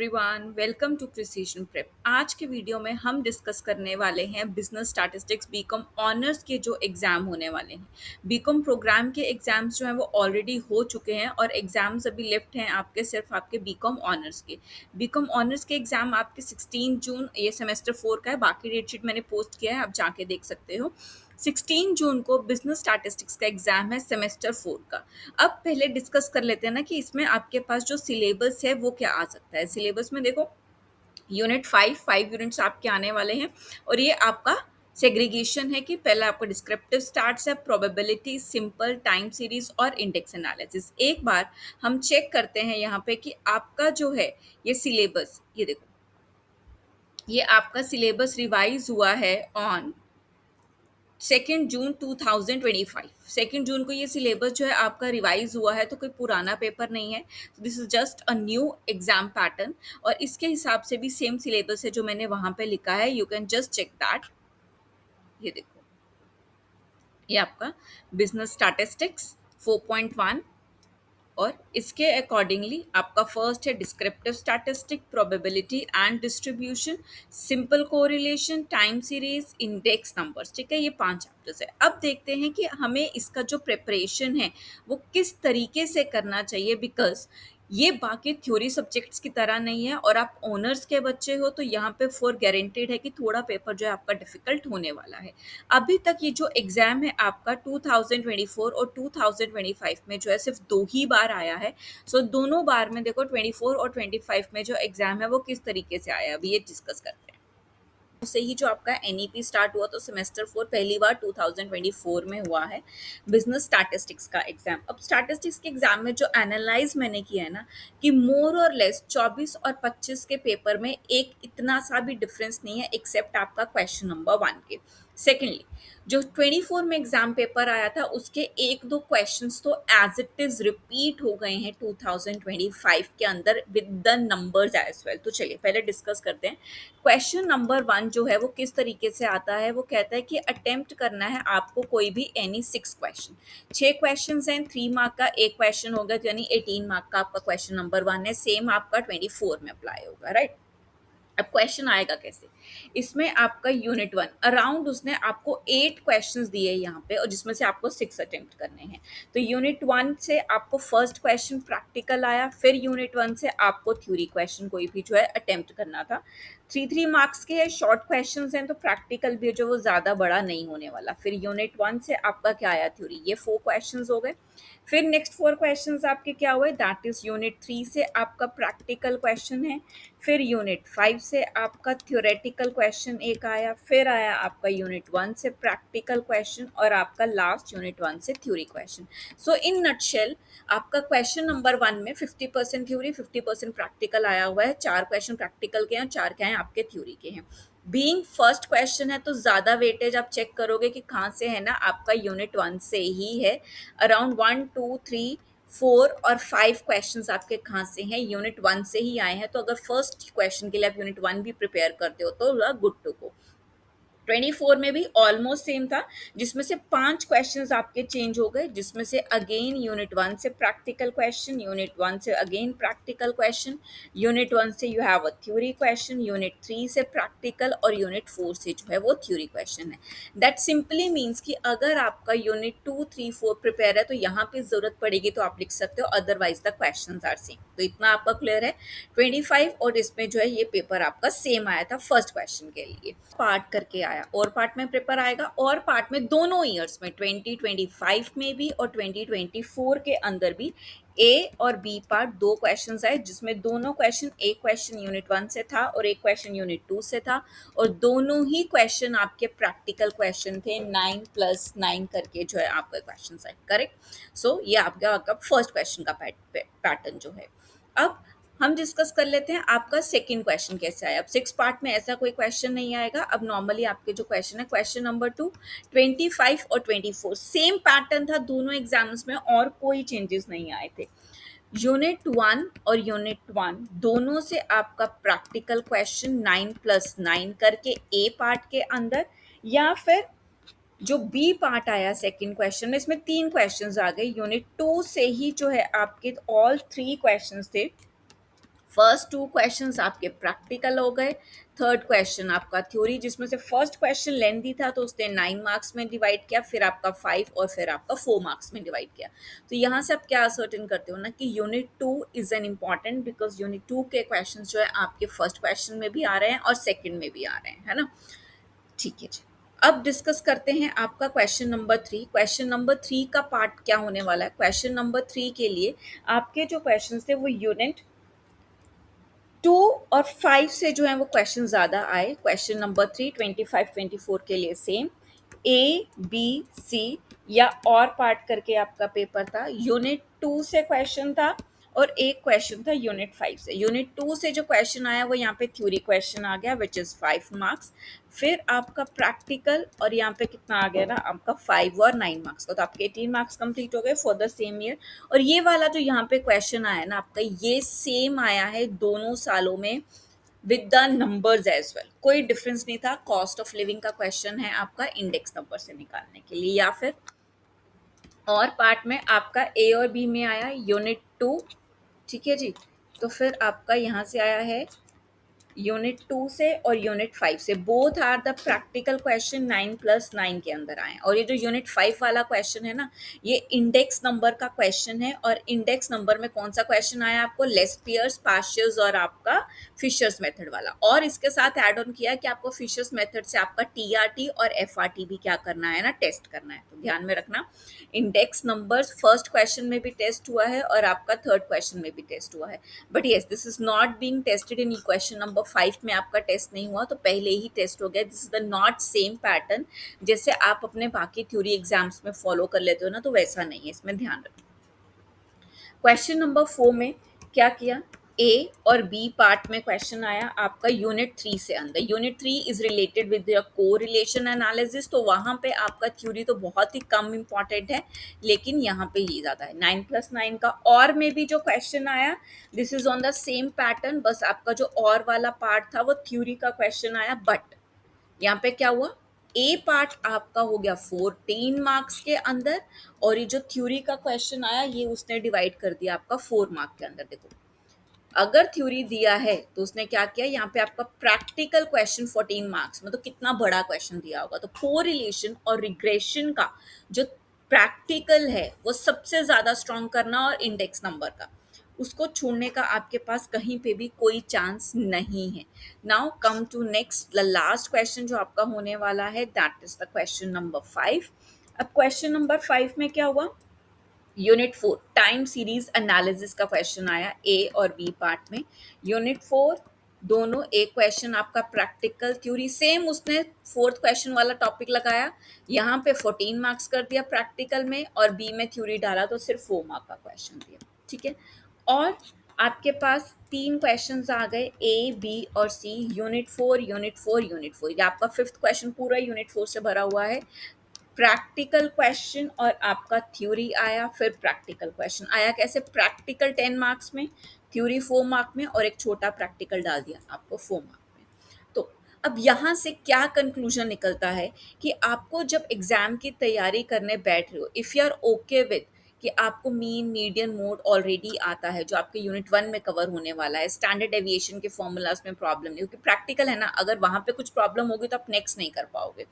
Everyone welcome to precision prep. आज के video में हम डिस्कस करने वाले हैं बिजनेस स्टैटिस्टिक्स बीकॉम ऑनर्स के जो एग्ज़ाम होने वाले हैं। बीकॉम प्रोग्राम के एग्ज़ाम्स जो हैं वो ऑलरेडी हो चुके हैं और एग्ज़ाम्स अभी लेफ्ट हैं आपके सिर्फ आपके बीकॉम ऑनर्स के। बीकॉम ऑनर्स के एग्ज़ाम आपके 16 जून ये सेमेस्टर 4 का है। बाकी डेट शीट मैंने पोस्ट किया है, आप जाके देख सकते हो। 16 जून को बिजनेस स्टैटिस्टिक्स का एग्ज़ाम है सेमेस्टर 4 का। अब पहले डिस्कस कर लेते हैं ना कि इसमें आपके पास जो सिलेबस है वो क्या आ सकता है। सिलेबस में देखो, यूनिट 5 यूनिट्स आपके आने वाले हैं और ये आपका सेग्रीगेशन है कि पहले आपका डिस्क्रिप्टिव स्टार्ट्स है, प्रोबेबिलिटी, सिंपल, टाइम सीरीज और इंडेक्स एनालिसिस। एक बार हम चेक करते हैं यहाँ पे कि आपका जो है ये सिलेबस, ये देखो, ये आपका सिलेबस रिवाइज हुआ है ऑन 2 जून 2025। 2 जून को ये सिलेबस जो है आपका रिवाइज हुआ है, तो कोई पुराना पेपर नहीं है। This is just a new exam pattern और इसके हिसाब से भी सेम सिलेबस है जो मैंने वहां पे लिखा है। You can just check that. ये देखो, ये आपका बिजनेस स्टैटिस्टिक्स 4.1 और इसके अकॉर्डिंगली आपका फर्स्ट है descriptive statistic, probability and distribution, simple correlation, time series, index numbers. ठीक है, ये 5 चैप्टर्स है। अब देखते हैं कि हमें इसका जो प्रिपरेशन है वो किस तरीके से करना चाहिए, बिकॉज ये बाकी थ्योरी सब्जेक्ट्स की तरह नहीं है और आप ऑनर्स के बच्चे हो तो यहाँ पे फॉर गारंटेड है कि थोड़ा पेपर जो है आपका डिफिकल्ट होने वाला है। अभी तक ये जो एग्ज़ाम है आपका 2024 और 2025 में जो है सिर्फ 2 ही बार आया है। सो दोनों बार में देखो 24 और 25 में जो एग्ज़ाम है वो किस तरीके से आया है, अभी ये डिस्कस करते हैं। से ही जो आपका एनईपी स्टार्ट हुआ तो सेमेस्टर 4 पहली बार 2024 में हुआ है बिजनेस स्टैटिस्टिक्स का एग्जाम। अब स्टैटिस्टिक्स के एग्जाम में जो एनालाइज मैंने किया है ना कि मोर और लेस 24 और 25 के पेपर में एक इतना सा भी डिफरेंस नहीं है एक्सेप्ट आपका क्वेश्चन नंबर 1 के। सेकेंडली, जो 24 में एग्जाम पेपर आया था उसके एक दो क्वेश्चंस तो एज इट इज रिपीट हो गए हैं 2025 के अंदर with the numbers as well. तो चलिए पहले डिस्कस करते हैं। क्वेश्चन नंबर 1 जो है वो किस तरीके से आता है, वो कहता है कि अटेम्प्ट करना है आपको कोई भी एनी 6 क्वेश्चन। 6 क्वेश्चन हैं, 3 मार्क का एक क्वेश्चन होगा, तो यानी 18 मार्क का आपका क्वेश्चन नंबर 1 है। सेम आपका 24 में अप्लाई होगा, राइट। अब क्वेश्चन आएगा कैसे, इसमें आपका यूनिट 1 अराउंड उसने आपको 8 क्वेश्चंस दिए यहाँ पे और जिसमें से आपको 6 अटेम्प्ट करने हैं। तो यूनिट 1 से आपको फर्स्ट क्वेश्चन प्रैक्टिकल आया, फिर यूनिट 1 से आपको थ्योरी क्वेश्चन कोई भी जो है अटेम्प्ट करना था। 3 मार्क्स के शॉर्ट क्वेश्चन हैं तो प्रैक्टिकल भी जो वो ज़्यादा बड़ा नहीं होने वाला। फिर यूनिट 1 से आपका क्या आया, थ्योरी, ये 4 क्वेश्चन हो गए। फिर नेक्स्ट 4 क्वेश्चंस आपके क्या हुए, दैट इज यूनिट 3 से आपका प्रैक्टिकल क्वेश्चन है। फिर यूनिट 5 से आपका थ्योरेटिकल क्वेश्चन एक आया, फिर आया आपका यूनिट 1 से प्रैक्टिकल क्वेश्चन और आपका लास्ट यूनिट 1 से theory question. So in nutshell आपका क्वेश्चन नंबर 1 में 50% थ्योरी 50% प्रैक्टिकल आया हुआ है। 4 क्वेश्चन प्रैक्टिकल के हैं, 4 क्या हैं आपके थ्योरी के हैं। बीइंग फर्स्ट क्वेश्चन है तो ज़्यादा वेटेज आप चेक करोगे कि कहाँ से है ना, आपका यूनिट 1 से ही है। अराउंड 1 2 3 4 और 5 क्वेश्चंस आपके कहाँ से हैं, यूनिट 1 से ही आए हैं। तो अगर फर्स्ट क्वेश्चन के लिए आप यूनिट 1 भी प्रिपेयर करते हो तो गुड टू गो। 24 में भी ऑलमोस्ट सेम था, जिसमें से 5 क्वेश्चंस आपके चेंज हो गए, जिसमें से अगेन यूनिट 1 से प्रैक्टिकल क्वेश्चन, यूनिट 1 से अगेन प्रैक्टिकल क्वेश्चन, यूनिट 1 से you have a theory question, unit 3 से प्रैक्टिकल और यूनिट 4 से जो है वो थ्योरी क्वेश्चन है। दैट सिंपली मीन्स कि अगर आपका यूनिट 2 3 4 प्रिपेयर है तो यहाँ पे जरूरत पड़ेगी तो आप लिख सकते हो, otherwise the question are same. तो इतना आपका क्लियर है। 25 और इसमें जो है ये पेपर आपका सेम आया था फर्स्ट क्वेश्चन के लिए। पार्ट करके आया और पार्ट में पेपर आएगा, और पार्ट में दोनों ईयर्स में 2025 में भी और 2024 के अंदर भी ए और बी पार्ट 2 क्वेश्चंस आए, जिसमें दोनों क्वेश्चन, एक क्वेश्चन यूनिट 1 से था और एक क्वेश्चन यूनिट 2 से था, और दोनों ही क्वेश्चन आपके प्रैक्टिकल क्वेश्चन थे। 9+9 करके जो है आपके क्वेश्चन आए, करेक्ट। सो ये आपका फर्स्ट क्वेश्चन का पैटर्न जो है। अब हम डिस्कस कर लेते हैं आपका सेकंड क्वेश्चन कैसे आया। अब 6 पार्ट में ऐसा कोई क्वेश्चन नहीं आएगा। अब नॉर्मली आपके जो क्वेश्चन है, क्वेश्चन नंबर 2 25 और 24 सेम पैटर्न था दोनों एग्जाम्स में और कोई चेंजेस नहीं आए थे। यूनिट 1 और यूनिट 1 दोनों से आपका प्रैक्टिकल क्वेश्चन 9+9 करके ए पार्ट के अंदर, या फिर जो बी पार्ट आया सेकंड क्वेश्चन में, इसमें 3 क्वेश्चंस आ गए। यूनिट 2 से ही जो है आपके ऑल 3 क्वेश्चंस थे फर्स्ट टू क्वेश्चंस आपके प्रैक्टिकल हो गए, थर्ड क्वेश्चन आपका थ्योरी, जिसमें से फर्स्ट क्वेश्चन लेंथी था तो उसने 9 मार्क्स में डिवाइड किया, फिर आपका 5 और फिर आपका 4 मार्क्स में डिवाइड किया। तो यहाँ से आप क्या असर्टेन करते हो ना कि unit 2 is an important, because unit 2 के क्वेश्चन जो है आपके फर्स्ट क्वेश्चन में भी आ रहे हैं और सेकेंड में भी आ रहे हैं, है ना। ठीक है जी। अब डिस्कस करते हैं आपका क्वेश्चन नंबर 3। क्वेश्चन नंबर 3 का पार्ट क्या होने वाला है। क्वेश्चन नंबर 3 के लिए आपके जो क्वेश्चन थे वो यूनिट 2 और 5 से जो है वो क्वेश्चन ज़्यादा आए। क्वेश्चन नंबर 3 25-24 के लिए सेम ए बी सी या और पार्ट करके आपका पेपर था। यूनिट 2 से क्वेश्चन था और एक क्वेश्चन था यूनिट 5 से। यूनिट 2 से जो क्वेश्चन आया वो यहाँ पे थ्योरी क्वेश्चन आ गया विच इज़ 5 मार्क्स। फिर आपका प्रैक्टिकल और यहाँ पे कितना आ गया ना आपका 5 और 9 मार्क्स का, तो आपके 18 मार्क्स कंप्लीट हो गए फॉर द सेम ईयर। और ये वाला जो यहाँ पे क्वेश्चन आया ना आपका, ये सेम आया है दोनों सालों में with the numbers as well, कोई डिफरेंस नहीं था। कॉस्ट ऑफ लिविंग का क्वेश्चन है आपका इंडेक्स नंबर से निकालने के लिए, या फिर और पार्ट में आपका ए और बी में आया यूनिट 2। ठीक है जी। तो फिर आपका यहाँ से आया है यूनिट 2 से और यूनिट 5 से। Both are the practical question 9+9 के अंदर आए हैं। और ये जो यूनिट 5 वाला क्वेश्चन है ना, ये इंडेक्स नंबर का क्वेश्चन है। और इंडेक्स नंबर में कौन सा क्वेश्चन आया आपको, लेस्पियर्स, पास्चर्स और आपका फिशर्स मेथड वाला। और इसके साथ ऐड ऑन किया कि आपको फिशर्स मेथड से आपका टीआरटी और एफआरटी भी क्या करना है ना, टेस्ट करना है। तो ध्यान में रखना, इंडेक्स नंबर्स फर्स्ट क्वेश्चन में भी टेस्ट हुआ है और आपका थर्ड क्वेश्चन में भी टेस्ट हुआ है। But yes, this is not being tested in question number 5 में आपका टेस्ट नहीं हुआ, तो पहले ही टेस्ट हो गया। This is the not same pattern जैसे आप अपने बाकी थ्योरी एग्जाम्स में फॉलो कर लेते हो ना, तो वैसा नहीं है, इसमें ध्यान रखना। क्वेश्चन नंबर 4 में क्या किया, ए और बी पार्ट में क्वेश्चन आया आपका यूनिट 3 से अंदर। Unit 3 is related with the correlation analysis, तो वहाँ पे आपका थ्योरी तो बहुत ही कम इंपॉर्टेंट है, लेकिन यहाँ पे ये ज़्यादा है 9+9 का। और में भी जो क्वेश्चन आया this is on the same pattern, बस आपका जो और वाला पार्ट था वो थ्योरी का क्वेश्चन आया। बट यहाँ पे क्या हुआ, ए पार्ट आपका हो गया 14 मार्क्स के अंदर, और ये जो थ्योरी का क्वेश्चन आया ये उसने डिवाइड कर दिया आपका 4 मार्क के अंदर। देखो, अगर थ्योरी दिया है तो उसने क्या किया, यहाँ पे आपका प्रैक्टिकल क्वेश्चन 14 मार्क्स में, तो कितना बड़ा क्वेश्चन दिया होगा। तो कोरिलेशन और रिग्रेशन का जो प्रैक्टिकल है वो सबसे ज्यादा स्ट्रॉन्ग करना, और इंडेक्स नंबर का उसको छोड़ने का आपके पास कहीं पे भी कोई चांस नहीं है। Now come to next the last question जो आपका होने वाला है, that is the question number 5। अब क्वेश्चन नंबर 5 में क्या हुआ, यूनिट 4 टाइम सीरीज एनालिसिस का क्वेश्चन आया ए और बी पार्ट में। यूनिट 4 दोनों, एक क्वेश्चन आपका प्रैक्टिकल, थ्योरी सेम उसने फोर्थ क्वेश्चन वाला टॉपिक लगाया, यहाँ पे 14 मार्क्स कर दिया प्रैक्टिकल में, और बी में थ्योरी डाला तो सिर्फ 4 मार्क का क्वेश्चन दिया। ठीक है। और आपके पास 3 क्वेश्चंस आ गए ए बी और सी, यूनिट 4 यूनिट 4 यूनिट 4। ये आपका फिफ्थ क्वेश्चन पूरा यूनिट 4 से भरा हुआ है। प्रैक्टिकल क्वेश्चन और आपका थ्योरी आया, फिर प्रैक्टिकल क्वेश्चन आया। कैसे, प्रैक्टिकल 10 मार्क्स में, थ्योरी 4 मार्क में, और एक छोटा प्रैक्टिकल डाल दिया आपको 4 मार्क में। तो अब यहाँ से क्या कंक्लूजन निकलता है कि आपको जब एग्जाम की तैयारी करने बैठ रहे हो, if you are okay with कि आपको मीन मीडियन मोड ऑलरेडी आता है जो आपके यूनिट 1 में कवर होने वाला है, स्टैंडर्ड डेविएशन के फॉर्मूलाज में प्रॉब्लम नहीं, क्योंकि प्रैक्टिकल है ना, अगर वहाँ पे कुछ प्रॉब्लम होगी तो आप नेक्स्ट नहीं कर पाओगे।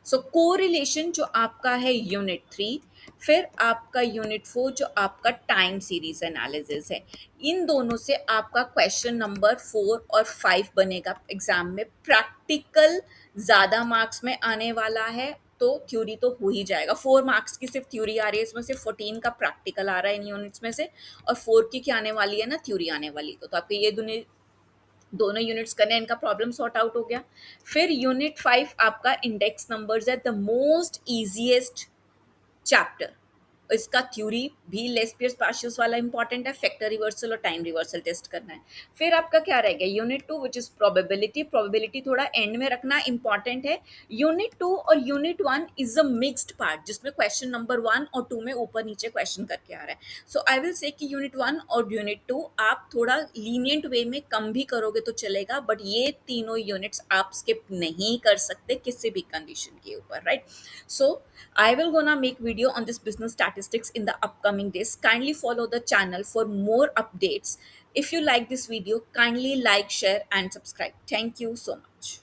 सो कोरिलेशन जो आपका है यूनिट 3, फिर आपका यूनिट 4 जो आपका टाइम सीरीज एनालिसिस है, इन दोनों से आपका क्वेश्चन नंबर 4 और 5 बनेगा एग्जाम में। प्रैक्टिकल ज़्यादा मार्क्स में आने वाला है, तो थ्योरी तो हो ही जाएगा। 4 मार्क्स की सिर्फ थ्योरी आ रही है, इसमें से 14 का प्रैक्टिकल आ रहा है इन यूनिट्स में से, और 4 की क्या आने वाली है ना, थ्योरी आने वाली। तो आपके ये दोनों यूनिट्स करने, इनका प्रॉब्लम सॉर्ट आउट हो गया। फिर यूनिट 5 आपका इंडेक्स नंबर्स है, द मोस्ट इजीएस्ट चैप्टर। इसका थ्योरी भी लेस्पियर्स पार्शियस वाला इंपॉर्टेंट है, फैक्टर रिवर्सल और टाइम रिवर्सल टेस्ट करना है। फिर आपका क्या रह गया, unit 2 which is probability. Probability थोड़ा एंड में रखना, इंपॉर्टेंट है। यूनिट 2 और unit 1 is a mixed part, जिसमें क्वेश्चन नंबर 1 और 2 में ऊपर नीचे क्वेश्चन करके आ रहा है। सो आई विल से कि यूनिट 1 और यूनिट 2 आप थोड़ा लीनियंट वे में कम भी करोगे तो चलेगा, बट ये तीनों यूनिट्स आप स्किप नहीं कर सकते किसी भी कंडीशन के ऊपर, right. So I will gonna make video on this business statistics in the upcoming days. Kindly follow the channel for more updates. If you like this video, kindly like, share, and subscribe. Thank you so much.